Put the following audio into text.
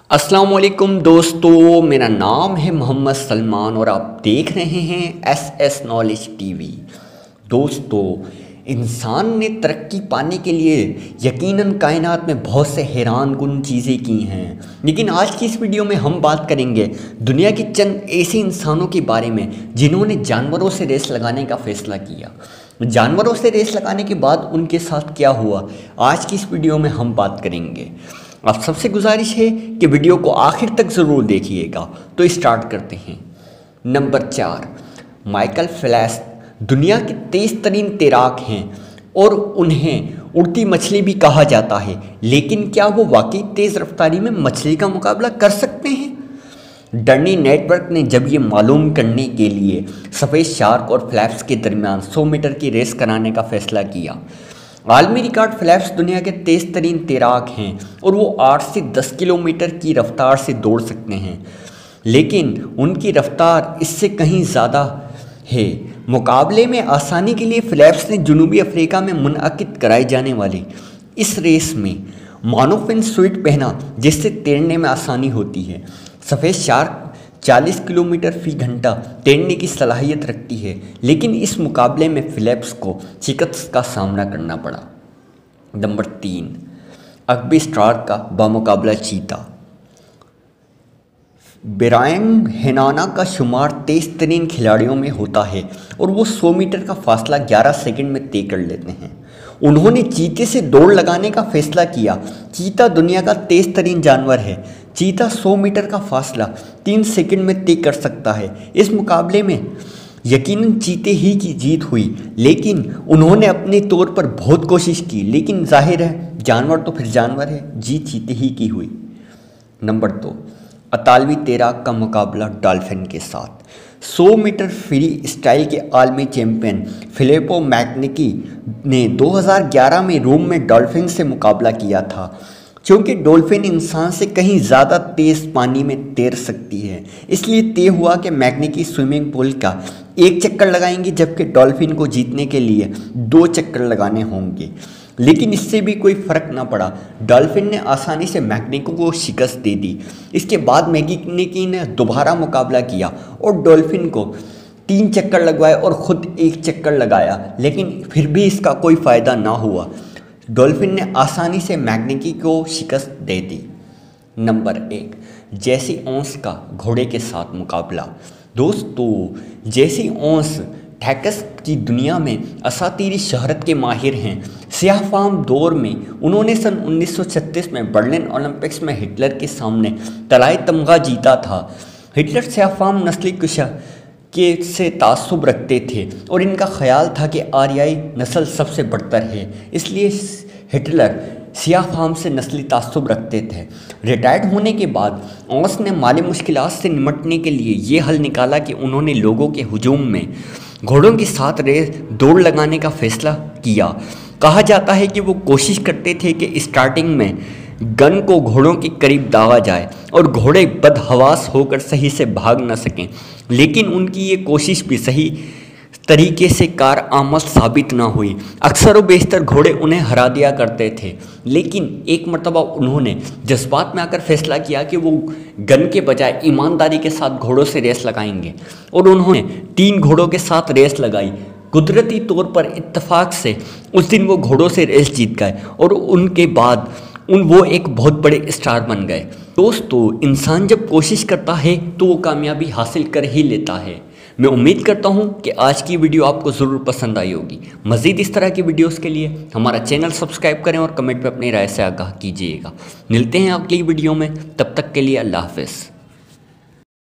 अस्सलाम वालेकुम दोस्तों, मेरा नाम है मोहम्मद सलमान और आप देख रहे हैं एस नॉलेज टीवी। दोस्तों, इंसान ने तरक्की पाने के लिए यकीनन कायनात में बहुत से हैरानकुन चीज़ें की हैं, लेकिन आज की इस वीडियो में हम बात करेंगे दुनिया के चंद ऐसे इंसानों के बारे में जिन्होंने जानवरों से रेस लगाने का फ़ैसला किया। जानवरों से रेस लगाने के बाद उनके साथ क्या हुआ, आज की इस वीडियो में हम बात करेंगे। आप सबसे गुजारिश है कि वीडियो को आखिर तक ज़रूर देखिएगा। तो स्टार्ट करते हैं। नंबर 4, माइकल फेल्प्स दुनिया के तेज़ तरीन तैराक हैं और उन्हें उड़ती मछली भी कहा जाता है, लेकिन क्या वो वाकई तेज़ रफ्तारी में मछली का मुकाबला कर सकते हैं? डर्नी नेटवर्क ने जब ये मालूम करने के लिए सफ़ेद शार्क और फ्लैप्स के दरमियान 100 मीटर की रेस कराने का फ़ैसला किया। आलमी रिकॉर्ड फ्लैप्स दुनिया के तेज़ तरीन तैराक हैं और वो 8 से 10 किलोमीटर की रफ्तार से दौड़ सकते हैं, लेकिन उनकी रफ्तार इससे कहीं ज़्यादा है। मुकाबले में आसानी के लिए फ्लैप्स ने जनूबी अफ्रीका में मुनअकिद कराई जाने वाली इस रेस में मोनोफिन सूट पहना, जिससे तैरने में आसानी होती है। सफ़ेद शार्क 40 किलोमीटर फी घंटा तैरने की सलाहियत रखती है, लेकिन इस मुकाबले में फिलिप्स को शिकस्त का सामना करना पड़ा। नंबर 3, अगबी स्टार्क का बामुकाबला चीता। ब्रायन हेनाना का शुमार तेज़ तरीन खिलाड़ियों में होता है और वो 100 मीटर का फासला 11 सेकंड में तय कर लेते हैं। उन्होंने चीते से दौड़ लगाने का फैसला किया। चीता दुनिया का तेज़ तरीन जानवर है। चीता 100 मीटर का फासला 3 सेकंड में तय कर सकता है। इस मुकाबले में यकीनन चीते ही की जीत हुई, लेकिन उन्होंने अपने तौर पर बहुत कोशिश की, लेकिन जाहिर है जानवर तो फिर जानवर है, जीत चीते ही की हुई। नंबर 2, इतालवी तैराक का मुकाबला डॉल्फिन के साथ। 100 मीटर फ्री स्टाइल के आलमी चैंपियन फिलिप्पो मैग्नेकी ने 2011 में रोम में डॉल्फिन से मुकाबला किया था। क्योंकि डॉल्फिन इंसान से कहीं ज़्यादा तेज़ पानी में तैर सकती है, इसलिए तय हुआ कि मैग्नेकी स्विमिंग पूल का 1 चक्कर लगाएंगे, जबकि डॉल्फिन को जीतने के लिए 2 चक्कर लगाने होंगे। लेकिन इससे भी कोई फ़र्क ना पड़ा। डॉल्फिन ने आसानी से मैग्नेको को शिकस्त दे दी। इसके बाद मैग्नेकी ने दोबारा मुकाबला किया और डॉल्फिन को 3 चक्कर लगवाए और ख़ुद 1 चक्कर लगाया, लेकिन फिर भी इसका कोई फ़ायदा ना हुआ। डॉल्फिन ने आसानी से मैग्नेकी को शिकस्त दे दी। नंबर 1, जेसी ओंस का घोड़े के साथ मुकाबला। दोस्तों, जेसी ओंस टैक्स की दुनिया में असातीरी शहरत के माहिर हैं। स्याहफाम दौर में उन्होंने सन 1936 में बर्लिन ओलंपिक्स में हिटलर के सामने तलाई तमगा जीता था। हिटलर स्याहफाम नस्ली कुशा के से तासुब रखते थे और इनका ख्याल था कि आर्याई नस्ल सबसे बढ़तर है, इसलिए हिटलर स्याहफाम से नस्ली तासुब रखते थे। रिटायर्ड होने के बाद ओंस ने माली मुश्किलात से निपटने के लिए ये हल निकाला कि उन्होंने लोगों के हुजूम में घोड़ों के साथ दौड़ लगाने का फैसला किया। कहा जाता है कि वो कोशिश करते थे कि स्टार्टिंग में गन को घोड़ों के करीब दागा जाए और घोड़े बदहवास होकर सही से भाग न सकें, लेकिन उनकी ये कोशिश भी सही तरीके से कारआमद साबित ना हुई। अक्सर व बेशतर घोड़े उन्हें हरा दिया करते थे, लेकिन एक मरतबा उन्होंने जज्बात में आकर फैसला किया कि वो गन के बजाय ईमानदारी के साथ घोड़ों से रेस लगाएंगे और उन्होंने 3 घोड़ों के साथ रेस लगाई। कुदरती तौर पर इत्तेफाक से उस दिन वो घोड़ों से रेस जीत गए और उनके बाद वो एक बहुत बड़े स्टार बन गए। दोस्तों, इंसान जब कोशिश करता है तो वो कामयाबी हासिल कर ही लेता है। मैं उम्मीद करता हूँ कि आज की वीडियो आपको ज़रूर पसंद आई होगी। मज़ीद इस तरह की वीडियोस के लिए हमारा चैनल सब्सक्राइब करें और कमेंट में अपनी राय से आगाह कीजिएगा। मिलते हैं अगली वीडियो में, तब तक के लिए अल्लाह हाफ़िज़।